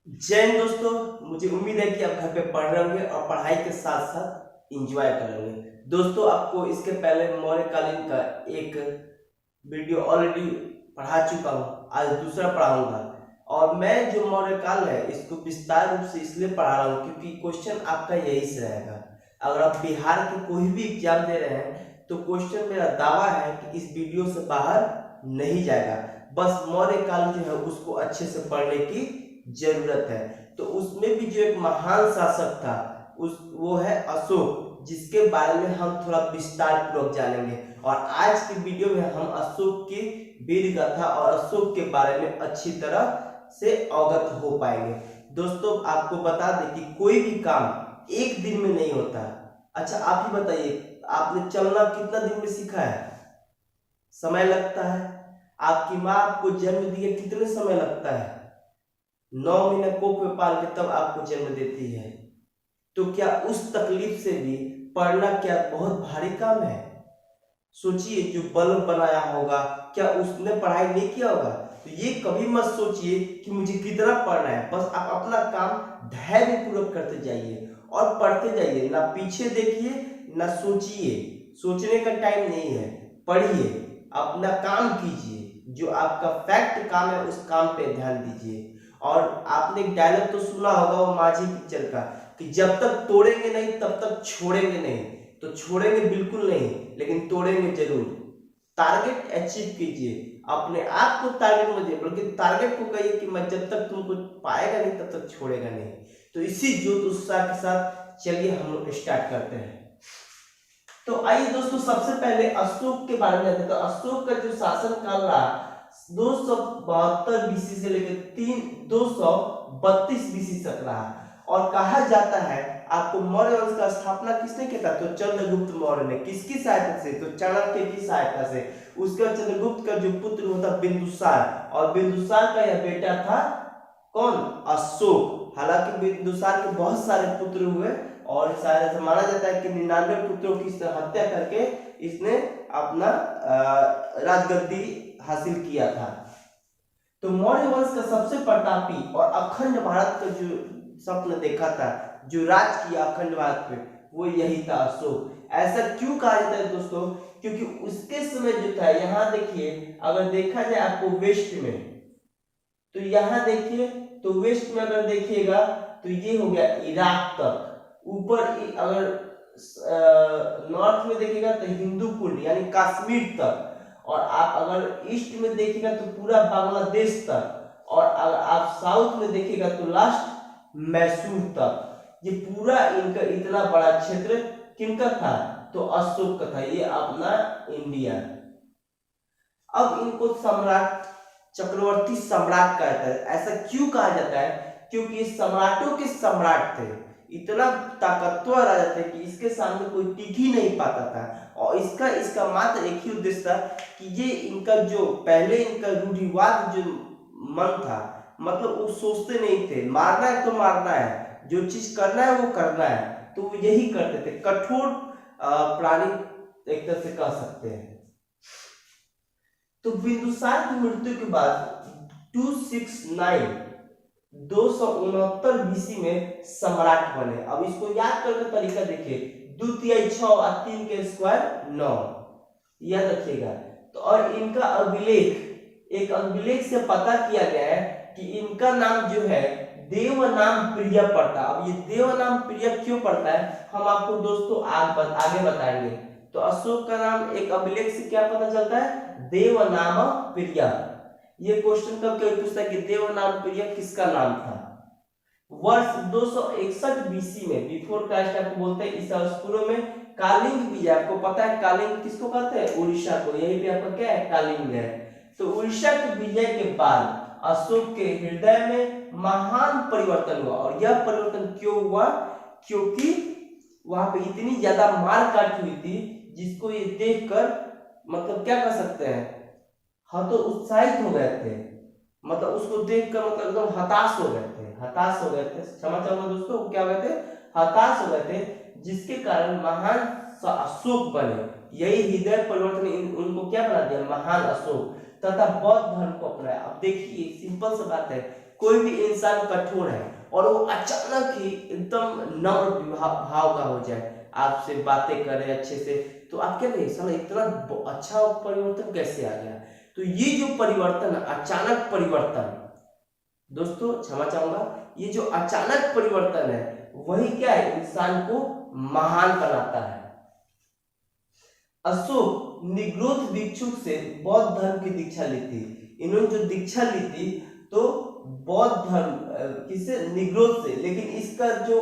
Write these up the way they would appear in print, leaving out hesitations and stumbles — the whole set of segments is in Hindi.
जय हिंद दोस्तों, मुझे उम्मीद है कि आप घर पे पढ़ रहे होंगे और पढ़ाई के साथ साथ एंजॉय कर रहे होंगे। दोस्तों, आपको इसके पहले मौर्यकालीन का एक वीडियो ऑलरेडी पढ़ा चुका हूँ, आज दूसरा पढ़ाऊंगा। और मैं जो मौर्यकाल है इसको विस्तार रूप से इसलिए पढ़ा रहा हूँ क्योंकि क्वेश्चन आपका यही से रहेगा। अगर आप बिहार के कोई भी एग्जाम दे रहे हैं तो क्वेश्चन मेरा दावा है कि इस वीडियो से बाहर नहीं जाएगा। बस मौर्यकाल जो है उसको अच्छे से पढ़ने की जरूरत है। तो उसमें भी जो एक महान शासक था वो है अशोक, जिसके बारे में हम थोड़ा विस्तार पूर्वक जानेंगे। और आज की वीडियो में हम अशोक की वीर गाथा और अशोक के बारे में अच्छी तरह से अवगत हो पाएंगे। दोस्तों, आपको बता दें कि कोई भी काम एक दिन में नहीं होता। अच्छा, आप ही बताइए, आपने चलना कितना दिन में सीखा है? समय लगता है। आपकी माँ आपको जन्म दिए कितने समय लगता है? 9 महीने कोख में पाल के तब आपको जन्म देती है। तो क्या उस तकलीफ से भी पढ़ना क्या बहुत भारी काम है? सोचिए, जो बल्ब बनाया होगा क्या उसने पढ़ाई नहीं किया होगा? तो ये कभी मत सोचिए कि मुझे कितना पढ़ना है। बस आप अपना काम धैर्य पूर्वक करते जाइए और पढ़ते जाइए। ना पीछे देखिए ना सोचिए, सोचने का टाइम नहीं है। पढ़िए, अपना काम कीजिए, जो आपका फैक्ट काम है उस काम पे ध्यान दीजिए। और आपने एक डायलॉग तो सुना होगा वो माझी पिक्चर का, कि जब तक तोड़ेंगे नहीं तब तक छोड़ेंगे नहीं। तो छोड़ेंगे बिल्कुल नहीं, लेकिन तोड़ेंगे जरूर। टारगेट अचीव कीजिए, अपने आप को टारगेट मत दिए, बल्कि टारगेट को कहिए कि मैं जब तक तुमको पाएगा नहीं तब तक छोड़ेगा नहीं। तो इसी जोश उत्साह के साथ चलिए हम लोग स्टार्ट करते हैं। तो आइए दोस्तों, सबसे पहले अशोक के बारे में जानते हैं। तो अशोक का जो शासन काल रहा 272 बीसी से लेकर 232 बीसी तक रहा। और कहा जाता है, आपको मौर्य वंश का स्थापना किसने किया था? तो चंद्रगुप्त मौर्य ने। किसकी सहायता से? तो चाणक्य की सहायता से। उसके बाद चंद्रगुप्त का जो पुत्र होता बिंदुसार, और बिंदुसार का यह बेटा था कौन? अशोक। हालांकि बिंदुसार के बहुत सारे पुत्र हुए और शायद ऐसा माना जाता है कि 99 पुत्रों की हत्या करके इसने अपना राजगद्दी हासिल किया था। तो मौर्य वंश का सबसे प्रतापी और अखंड भारत का जो स्वप्न देखा था, जो राज किया अखंड भारत पे, वो यही था अशोक। ऐसा क्यों कहा जाता है दोस्तों? क्योंकि उसके समय जो था, यहाँ देखिए, अगर देखा जाए आपको वेस्ट में, तो यहाँ देखिए, तो वेस्ट में अगर देखिएगा तो ये हो गया इराक तक। ऊपर अगर नॉर्थ में देखिएगा तो हिंदू कुंड यानी कश्मीर तक। और आप अगर ईस्ट में देखिएगा तो पूरा बांग्लादेश तक। और अगर आप साउथ में देखिएगा तो लास्ट मैसूर तक। ये पूरा इनका इतना बड़ा क्षेत्र किनका था? तो अशोक का था। ये अपना इंडिया। अब इनको सम्राट, चक्रवर्ती सम्राट कहता है। ऐसा क्यों कहा जाता है? क्योंकि ये सम्राटों के सम्राट थे, इतना ताकतवर राजा थे कि इसके सामने कोई टिक ही नहीं पाता था। और इसका मात्र एक ही उद्देश्य था कि ये इनका जो पहले इनका रूढ़िवाद जो मन था, मतलब वो सोचते नहीं थे मारना है तो मारना है, जो चीज करना है वो करना है। तो वो यही करते थे। कठोर प्राणी एक तरह से कह सकते हैं। तो बिंदुसार की मृत्यु के बाद 269 बीसी में सम्राट बने। अब इसको याद करने का तरीका देखिए, 2 तिहाई 6 और 3 के स्क्वायर 9, याद रखिएगा। तो और इनका अभिलेख, एक अभिलेख से पता किया गया है कि इनका नाम जो है देव नाम प्रिय पड़ता। अब ये देव नाम प्रिय क्यों पड़ता है हम आपको दोस्तों आगे बताएंगे। तो अशोक का नाम एक अभिलेख से क्या पता चलता है? देव नाम प्रिय। ये क्वेश्चन कब क्यों पूछता है कि देव नाम प्रिय किसका नाम था? वर्ष 261 बीसी में, बिफोर क्राइस्ट आपको बोलते हैं, ईसा पूर्व में कालिंग विजय। आपको पता है कालिंग किसको कहते हैं? उड़ीसा को। यही पे आपका क्या है? कालिंग है। तो उड़ीसा के विजय के बाद अशोक के हृदय में महान परिवर्तन हुआ। और यह परिवर्तन क्यों हुआ? क्योंकि वहां पे इतनी ज्यादा मार काट हुई थी, जिसको ये देखकर मतलब क्या कर सकते हैं, हाँ, तो उत्साहित हो गए थे। मतलब उसको देखकर मतलब एकदम हताश हो गए थे, हताश हो गए थे। क्षमा चाहूंगा दोस्तों, क्या हो गए थे? हताश हो गए थे, जिसके कारण महान अशोक बने। यही हृदय परिवर्तन उनको क्या बना दिया? महान अशोक। तथा बौद्ध धर्म को अपनाया। अब देखिए सिंपल सी बात है, कोई भी इंसान कठोर है और वो अचानक ही एकदम नम्र भाव का हो जाए, आपसे बातें करे अच्छे से, तो आप क्या कहें साला इतना अच्छा परिवर्तन कैसे आ गया। तो ये जो परिवर्तन, अचानक परिवर्तन, दोस्तों क्षमा चाहूंगा, ये जो अचानक परिवर्तन है वही क्या है, इंसान को महान बनाता है। अशोक निग्रोध भिक्षुक से बौद्ध धर्म की दीक्षा ली थी। इन्होंने जो दीक्षा ली थी तो बौद्ध धर्म किसे, निग्रोध से, लेकिन इसका जो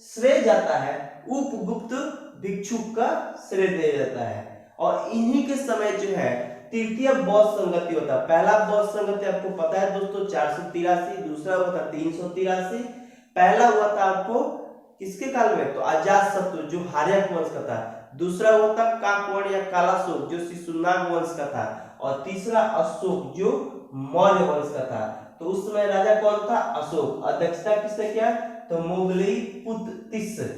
श्रेय जाता है उपगुप्त भिक्षुक का श्रेय दिया जाता है। और इन्हीं के समय जो है तृतीय बौद्ध संगति होता है। पहला बौद्ध संगति आपको पता है दोस्तों 483, दूसरा हुआ था 383। पहला हुआ था आपको किसके काल में, तो अजातशत्रु जो हार्यक वंश का था। दूसरा हुआ था काकवण या कालाशोक जो शिशुनाग वंश का था। और तीसरा अशोक जो मौर्य वंश का था। तो उस समय राजा कौन था, अशोक। अध्यक्षता किसने किया, तो मोगलई पुत्र तिस्र।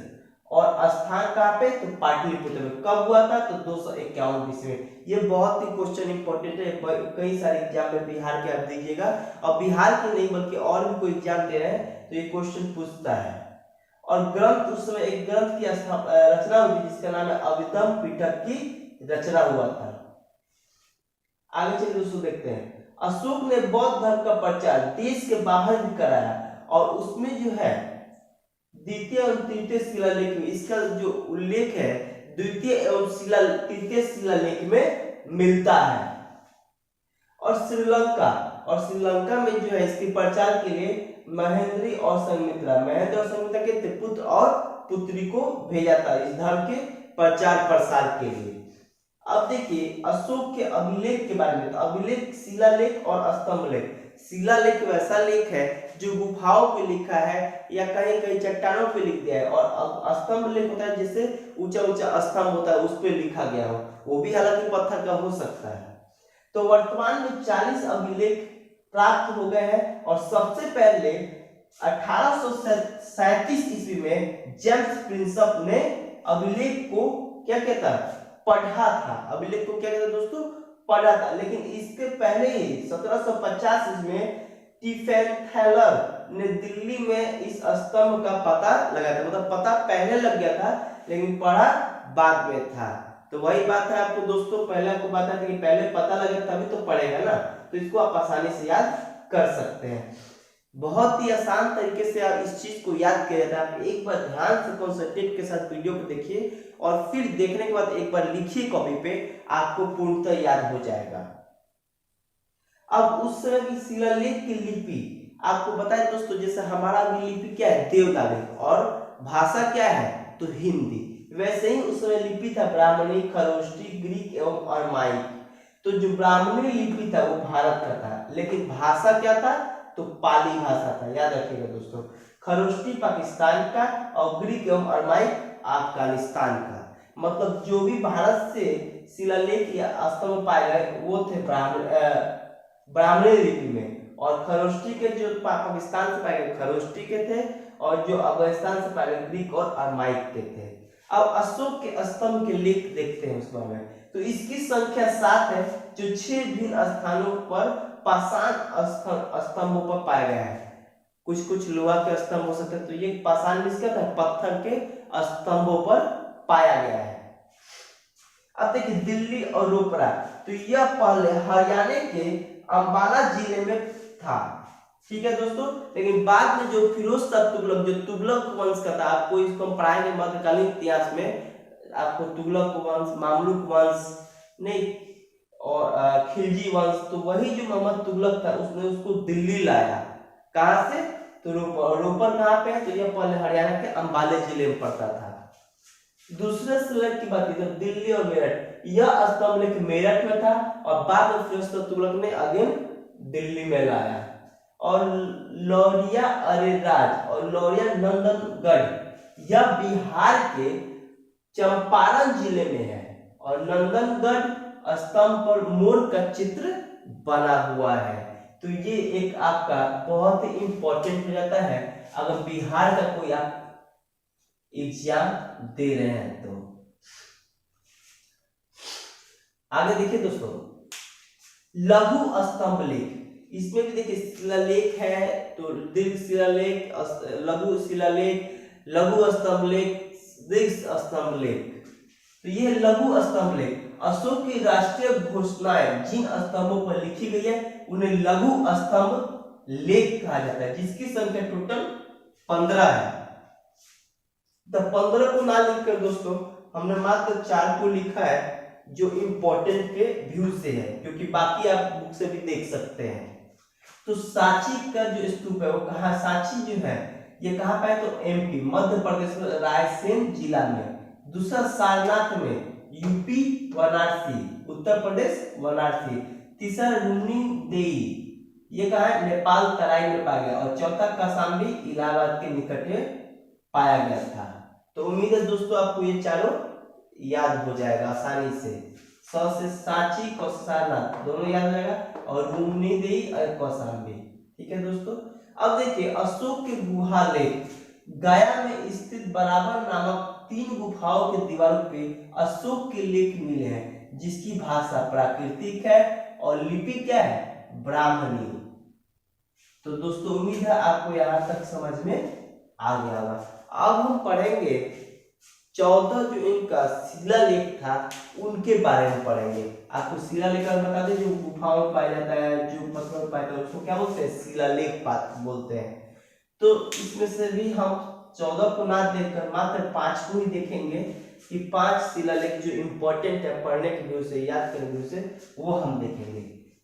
और स्थान कहाँ पे, तो पाटलिपुत्र में। कब हुआ था, तो 251 ईस्वी में। ये बहुत ही क्वेश्चन इंपॉर्टेंट है, कई सारे एग्जाम में बिहार के आप दीजिएगा, और बिहार के नहीं बल्कि और भी कोई एग्जाम दे रहे हैं तो ये क्वेश्चन पूछता है। और ग्रंथ, उस समय एक ग्रंथ की रचना हुई जिसका नाम है अभिधम पिटक की रचना हुआ था। आगे चलिए दोस्तों देखते हैं, अशोक ने बौद्ध धर्म का प्रचार देश के बाहर भी कराया, और उसमें जो है द्वितीय और तृतीय शिलालेख में इसका जो उल्लेख है द्वितीय एवं तृतीय शिलालेख में मिलता है। और श्रीलंका में जो है इसके प्रचार के लिए महेंद्र और संघमित्रा के पुत्र और पुत्री को भेजा था इस धर्म के प्रचार प्रसार के लिए। अब देखिए अशोक के अभिलेख के बारे में, तो अभिलेख शिलालेख और स्तंभ लेख। शिलालेख वैसा लेख है जो गुफाओं पे लिखा है या कहीं कहीं चट्टानों पे लिख दिया है, और स्तंभ लेख होता है जैसे ऊंचा ऊंचा स्तंभ होता है उस पे लिखा गया हो, वो भी हालांकि पत्थर का हो सकता है। तो वर्तमान में 40 अभिलेख प्राप्त हो गए हैं, और सबसे पहले 1837 ईस्वी में जेम्स प्रिंसप ने अभिलेख को क्या कहता है, पढ़ा था। अभिलेख को क्या कहता है दोस्तों, पढ़ा था। लेकिन इसके पहले ही 1750 में टिफेंथैलर ने दिल्ली में इस स्तंभ का पता लगाया था। मतलब पता पहले लग गया था लेकिन पढ़ा बाद में था। तो वही बात है आपको दोस्तों, पहले आपको पता था कि पहले पता लगे तभी तो पढ़ेगा ना, तो इसको आप आसानी से याद कर सकते हैं। बहुत ही आसान तरीके से आप इस चीज को याद किया जाता है। आप एक बार ध्यान से कॉन्सेंट्रेट के साथ वीडियो को देखिए, और फिर देखने के बाद एक बार लिखिए कॉपी पे, आपको पूर्णतः याद हो जाएगा। अब उस समय की शिलालेख की लिपि आपको बताए दोस्तों, जैसे हमारा भी लिपि क्या है, देवनागरी, और भाषा क्या है, तो हिंदी। वैसे ही उस समय लिपि था ब्राह्मणी, खरोष्टी, ग्रीक एवं अरमाइक। तो जो ब्राह्मणी लिपि था वो भारत का था, लेकिन भाषा क्या था, तो पाली भाषा था, याद रखिएगा दोस्तों। खरोष्टी पाकिस्तान का, और ग्रीक एवं अरमाइक अफगानिस्तान का। मतलब जो भी भारत से शिलालेख या स्तंभ पाए गए वो थे ब्राह्मणी लिपि में, और खरोष्टी के जो पाकिस्तान से पाए गए खरोष्टी के थे, और जो अफगानिस्तान से पाए गए ग्रीक और अरमाइक के थे। अब अशोक के स्तंभ के लेख देखते हैं उसमें में, तो इसकी संख्या 7 है, जो 6 भिन्न स्थानों पर पाषाण स्तंभों पर पाया गया है। कुछ कुछ लोहा के स्तंभ हो सकते हैं, तो ये पाषाण में क्या था, पत्थर के स्तंभों पर पाया गया है। अब देखिए दिल्ली और रोपड़ा, तो यह पहले हरियाणा के अंबाला जिले में था, ठीक है दोस्तों। लेकिन बाद में जो फिरोज शाह तुगलक, जो तुगलक वंश का था, आपको इसको हम पढ़ाएंगे मध्यकालीन इतिहास में, आपको तुगलक वंश, मामलुक वंश नहीं, और खिलजी वंश, तो वही जो मोहम्मद तुगलक था उसने उसको दिल्ली लाया। कहां से, तो रोपर कहां पे है, तो यह पहले हरियाणा के अंबाला जिले में पड़ता था। दूसरे शिलालेख की बात की तो दिल्ली और मेरठ, यह स्तंभ लेख मेरठ में था, और बाद में फिरोज शाह तुगलक ने अगेन दिल्ली में लाया। और लौरिया अरेराज और लौरिया नंदनगढ़, यह बिहार के चंपारण जिले में है, और नंदनगढ़ स्तंभ पर मोर का चित्र बना हुआ है। तो ये एक आपका बहुत ही इंपॉर्टेंट हो जाता है अगर बिहार का कोई आप एग्जाम दे रहे हैं तो। आगे देखिए दोस्तों, लघु स्तंभ लेख, इसमें भी देखिए शिलालेख है तो दीर्घ शिलालेख, लघु शिलालेख, लघु स्तंभ लेख, दीर्घ स्तंभ लेख। तो ये लघु स्तंभ लेख, अशोक की राष्ट्रीय घोषणाएं जिन स्तंभों पर लिखी गई है उन्हें लघु स्तंभ लेख कहा जाता है, जिसकी संख्या टोटल 15 है। तो 15 को ना लिखकर दोस्तों हमने मात्र 4 को लिखा है जो इम्पोर्टेंट के व्यू से है, क्योंकि बाकी आप बुक से भी देख सकते हैं। तो सांची का जो स्तूप है वो कहाँ, सांची जो है ये कहाँ पे है, तो एमपी मध्य प्रदेश में रायसेन जिला में। दूसरा सारनाथ में यूपी वाराणसी, उत्तर प्रदेश वाराणसी। तीसरा रुन्नी देई ये कहाँ है, नेपाल तराई में पाया गया। और चौथा कौशाम्बी इलाहाबाद के निकट पाया गया था। तो उम्मीद है दोस्तों आपको ये चारों याद हो जाएगा आसानी से। स से सांची सारनाथ दोनों याद रहेगा, और रुन्नी देई और कौशाम्बी। ठीक है दोस्तों। अब देखिए अशोक के गुहा लेख, गया में स्थित बराबर नामक 3 गुफाओं के दीवारों पे अशोक के लेख मिले हैं, जिसकी भाषा प्राकृतिक है और लिपि क्या है, ब्राह्मणी। तो दोस्तों उम्मीद है आपको यहाँ तक समझ में आ गया होगा। अब हम पढ़ेंगे 14 जो इनका शिलालेख था उनके बारे में पढ़ेंगे। आपको शिलालेख बता दें, जो गुफाओं में पाया जाता है, जो पत्थरों में पाया जाता है, उसको क्या बोलते हैं, शिलालेख बोलते हैं। तो इसमें से भी हम 14 को ना देखकर मात्र 5 को ही देखेंगे कि 5 शिलालेख जो इम्पोर्टेंट है पढ़ने के व्यू से, याद करने के व्यू से, वो हम देखेंगे।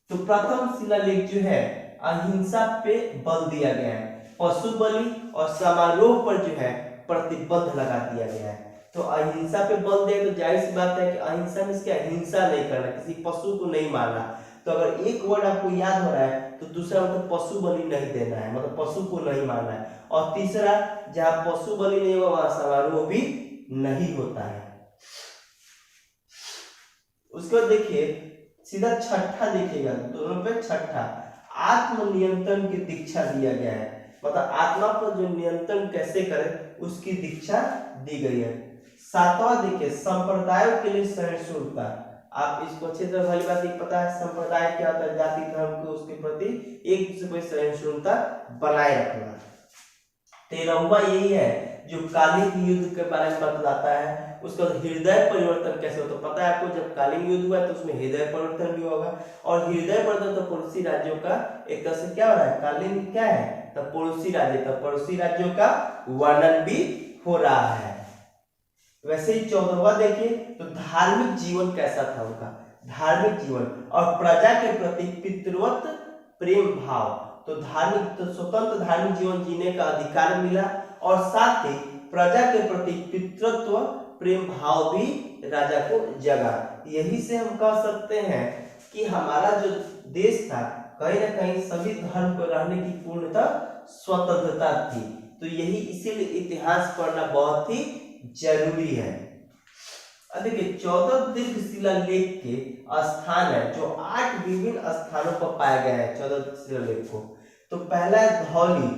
तो प्रथम शिलालेख जो है अहिंसा पे बल दिया गया है, पशु बलि और समारोह पर जो है प्रतिबंध लगा दिया गया है। तो अहिंसा पे बल दे तो जाहिर सी बात है कि अहिंसा में क्या, हिंसा नहीं करना, किसी पशु को नहीं मारना। तो अगर एक वर्ड आपको याद हो रहा है तो दूसरा मतलब पशु बलि नहीं देना है, मतलब पशु को नहीं मारना है। और तीसरा जहां पशु बलि नहीं होगा वहां समारोह भी नहीं होता है। उसके बाद देखिए सीधा छठा देखिएगा, दोनों पे छठा, आत्मनियंत्रण की दीक्षा दिया गया है, मतलब आत्मा पर जो नियंत्रण कैसे करें उसकी दीक्षा दी गई है। 7वां देखिए संप्रदायों के लिए सहिष्णुता। आप इसको अच्छी तरह भली बात पता है, संप्रदाय क्या होता है, जाति धर्म को उसके प्रति एक दूसरे पर सहिष्णुता बनाए रखना। 13वां यही है जो कालिंग युद्ध के बारे में बतलाता है। उसका हृदय परिवर्तन कैसे होता है, पता है आपको, जब कालिंग युद्ध हुआ तो उसमें हृदय परिवर्तन भी होगा। और हृदय परिवर्तन तो पड़ोसी राज्यों का एक तरह से क्या हो रहा है, कालिंग क्या है, तब पड़ोसी राज्य, तब पड़ोसी राज्यों का वर्णन भी हो रहा है। वैसे ही 14वां देखिए तो धार्मिक जीवन कैसा था उनका, धार्मिक जीवन और प्रजा के प्रति पितृवत प्रेम भाव। तो धार्मिक, तो स्वतंत्र धार्मिक जीवन जीने का अधिकार मिला, और साथ ही प्रजा के प्रति पितृत्व प्रेम भाव भी राजा को जगा। यही से हम कह सकते हैं कि हमारा जो देश था कहीं ना कहीं सभी धर्म को रहने की पूर्णतः स्वतंत्रता थी। तो यही इसीलिए इतिहास पढ़ना बहुत ही जरूरी है। अब देखिए 14 दीर्घ शिलालेख के स्थान है जो 8 विभिन्न स्थानों पर पाया गया है 14 शिलालेख को। तो पहला है धौली,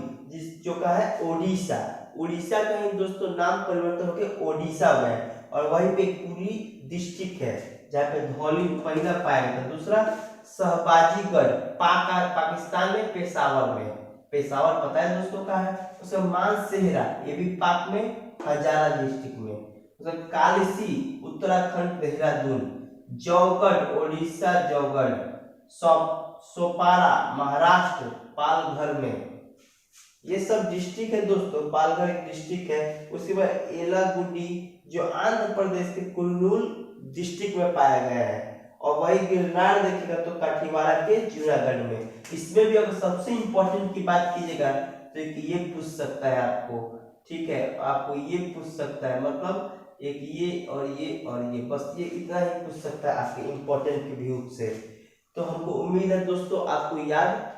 जो का है ओडिशा, उड़ीसा का ही दोस्तों नाम परिवर्तन होकर ओडिशा में है, और वहीं पे पूरी डिस्ट्रिक्ट है जहाँ पे धौली पहला पाया गया। दूसरा सहबाजीगढ़ पाकिस्तान में, पेशावर में, पेशावर पता है दोस्तों का है। उसका मानसेहरा ये भी पाक में, हजारा डिस्ट्रिक्ट में। उसका कालसी उत्तराखंड देहरादून, जौगढ़ ओडिशा जौगढ़, सोपारा महाराष्ट्र पालघर में। ये सब डिस्ट्रिक्ट है दोस्तों, पालघर एक डिस्ट्रिक्ट है। उसके बाद एलागुडी जो आंध्र प्रदेश के कुर्नूल डिस्ट्रिक्ट में पाया गया है, और वही गिरनार देखिएगा तो काठीवाड़ा के जूनागढ़ में। इसमें भी अगर सबसे इंपॉर्टेंट की बात कीजिएगा तो ये पूछ सकता है आपको, ठीक है, आपको ये पूछ सकता है, मतलब एक ये और ये और ये, बस ये इतना ही पूछ सकता है आपके इंपॉर्टेंट के व्यू से। तो हमको उम्मीद है दोस्तों आपको याद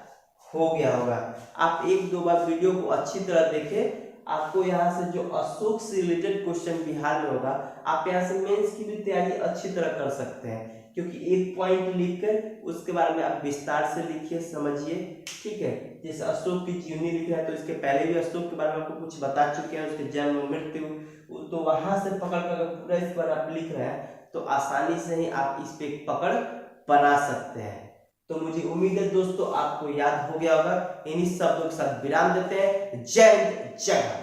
हो गया होगा। आप 1-2 बार वीडियो को अच्छी तरह देखें, आपको यहाँ से जो अशोक से रिलेटेड क्वेश्चन बिहार में होगा, आप यहाँ से मेंस की भी तैयारी अच्छी तरह कर सकते हैं, क्योंकि एक पॉइंट लिखकर उसके बारे में आप विस्तार से लिखिए, समझिए, ठीक है। जैसे अशोक की जीवनी लिख रहे हैं तो इसके पहले भी अशोक के बारे में आपको कुछ बता चुके हैं, उसके जन्म मृत्यु, तो वहां से पकड़ कर पूरा इस पर आप लिख रहे हैं तो आसानी से ही आप इस पे पकड़ बना सकते हैं। तो मुझे उम्मीद है दोस्तों आपको याद हो गया होगा। इन्हीं शब्दों के साथ विराम देते हैं। जय हिंद, जय भारत।